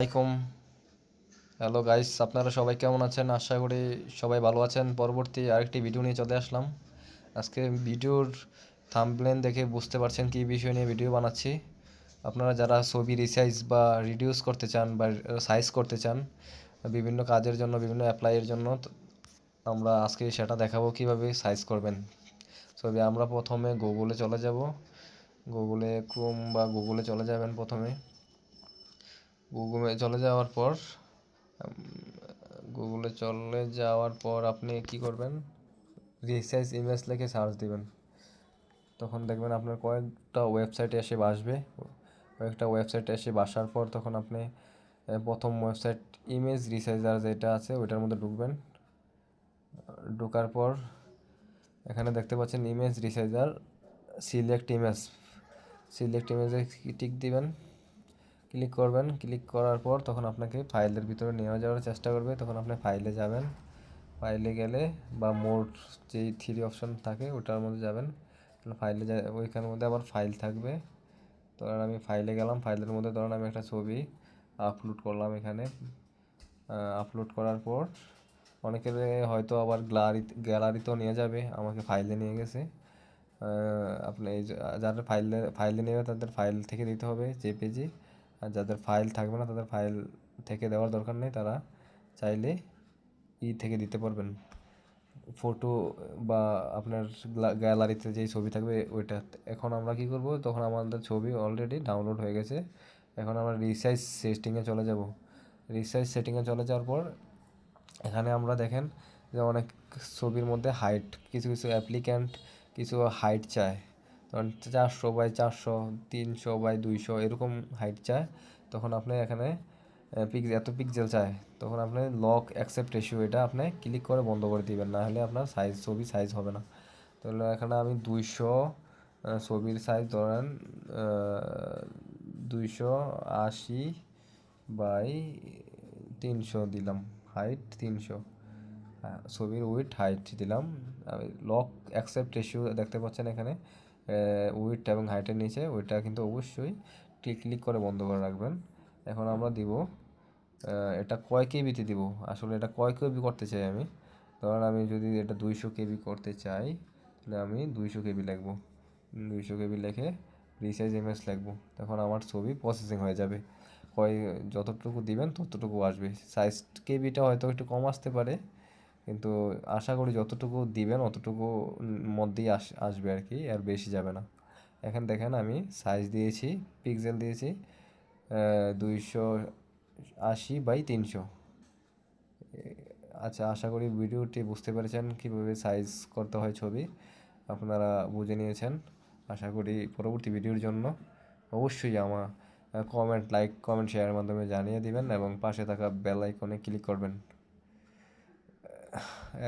আসসালামাইকুম। Hello guys, আপনারা সবাই কেমন আছেন? আশা করি সবাই ভালো আছেন। পরবর্তী আরেকটি ভিডিও নিয়ে চলে আসলাম। আজকে ভিডিওর থাম্বনেল দেখে বুঝতে পারছেন কী বিষয় নিয়ে ভিডিও বানাচ্ছি। আপনারা যারা ছবি রিসাইজ বা রিডিউস করতে চান বা সাইজ করতে চান বিভিন্ন কাজের জন্য, বিভিন্ন অ্যাপ্লাইয়ের জন্য, আমরা আজকে সেটা দেখাবো কিভাবে সাইজ করবেন ছবি। আমরা প্রথমে গুগলে চলে যাব। গুগলে ক্রোম বা গুগলে চলে যাবেন। প্রথমে গুগলে চলে যাওয়ার পর আপনি কি করবেন, রিসাইজ ইমেজ লিখে সার্চ দিবেন। তখন দেখবেন আপনার কয়েকটা ওয়েবসাইটে এসে বাসবে। বাসার পর তখন আপনি প্রথম ওয়েবসাইট ইমেজ রিসাইজার যেটা আছে ওইটার মধ্যে ঢুকবেন। ঢোকার পর এখানে দেখতে পাচ্ছেন ইমেজ রিসাইজার, সিলেক্ট ইমেজে টিক দিবেন, ক্লিক করবেন। ক্লিক করার পর তখন আপনাকে ফাইলের ভিতরে নিয়ে যাওয়ার চেষ্টা করবে। তখন আপনি ফাইলে যাবেন। ফাইলে গেলে বা মোড যেই থ্রি অপশন থাকে ওটার মধ্যে যাবেন। ফাইলে ওইখানের মধ্যে আবার ফাইল থাকবে। ধরেন আমি ফাইলে গেলাম। ফাইলের মধ্যে ধরেন আমি একটা ছবি আপলোড করলাম এখানে। আপলোড করার পর অনেকের হয়তো আবার গ্যালারিতেও নিয়ে যাবে। আমাকে ফাইলে নিয়ে গেছে। আপনি যাদের ফাইলে নেবে তাদের ফাইল থেকে দিতে হবে জেপিজি। আর যাদের ফাইল থাকবে না তাদের ফাইল থেকে দেওয়ার দরকার নেই। তারা চাইলে থেকে দিতে পারবেন ফটো বা আপনার গ্যালারিতে যেই ছবি থাকবে ওইটা। এখন আমরা কি করব, তখন আমাদের ছবি অলরেডি ডাউনলোড হয়ে গেছে। এখন আমরা রিসাইজ সেটিংয়ে চলে যাব। রিসাইজ সেটিংয়ে চলে যাওয়ার পর এখানে আমরা দেখেন যে অনেক ছবির মধ্যে হাইট, কিছু কিছু অ্যাপ্লিক্যান্ট কিছু হাইট চায়। তখন 400x400, 300x200 এরকম হাইট চায়। তখন আপনি এখানে এত পিক্সেল চায়, তখন আপনি লক অ্যাকসেপ্ট রেশিও এটা আপনি ক্লিক করে বন্ধ করে দিবেন, না হলে আপনার ছবি সাইজ হবে না। তাহলে এখানে আমি 200 ছবির সাইজ ধরেন 280x300 দিলাম, হাইট 300, ছবির উইথ হাইট দিলাম। লক অ্যাকসেপ্ট রেশিও দেখতে পাচ্ছেন এখানে উইথ এবং হাইটের নিচে, ওইটা কিন্তু অবশ্যই ক্লিক করে বন্ধ করে রাখবেন। এখন আমরা দিব এটা কয় কেবিতে দিব, আসলে এটা কয় কেবি করতে চাই আমি। ধরেন আমি যদি এটা 200 কেবি করতে চাই তাহলে আমি 200 কেবি লিখবো। 200 কেবি লিখে রিসাইজ ইমেজ লিখবো। তখন আমার ছবি প্রসেসিং হয়ে যাবে। যতটুকু দিবেন ততটুকু আসবে। সাইজ কেবিটা হয়তো একটু কম আসতে পারে, কিন্তু আশা করি যতটুকু দিবেন অতটুকু মধ্যেই আসবে আর কি, আর বেশি যাবে না। এখন দেখেন আমি সাইজ দিয়েছি, পিক্সেল দিয়েছি 280x300। আচ্ছা, আশা করি ভিডিওটি বুঝতে পেরেছেন কীভাবে সাইজ করতে হয় ছবি, আপনারা বুঝে নিয়েছেন। আশা করি পরবর্তী ভিডিওর জন্য অবশ্যই আমার কমেন্ট শেয়ারের মাধ্যমে জানিয়ে দিবেন এবং পাশে থাকা বেল আইকনে ক্লিক করবেন।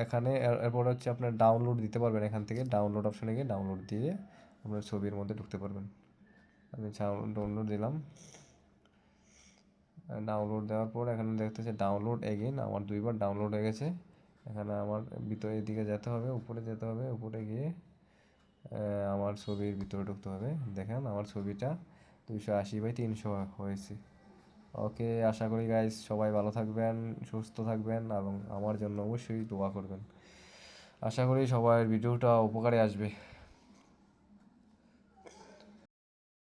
এখানে এরপর হচ্ছে আপনার ডাউনলোড দিতে পারবেন। এখান থেকে ডাউনলোড অপশানে গিয়ে ডাউনলোড দিয়ে আপনার ছবির মধ্যে ঢুকতে পারবেন। আমি ডাউনলোড দিলাম। ডাউনলোড দেওয়ার পর এখানে দেখতেছে ডাউনলোড এগেইন, আমার 2বার ডাউনলোড হয়ে গেছে। এখানে আমার ভিতরের দিকে যেতে হবে, উপরে যেতে হবে, উপরে গিয়ে আমার ছবির ভিতরে ঢুকতে হবে। দেখেন আমার ছবিটা 280x300 হয়েছে। ওকে, আশা করি গাইস সবাই ভালো থাকবেন, সুস্থ থাকবেন এবং আমার জন্য অবশ্যই দোয়া করবেন। আশা করি সবার ভিডিওটা উপকারে আসবে।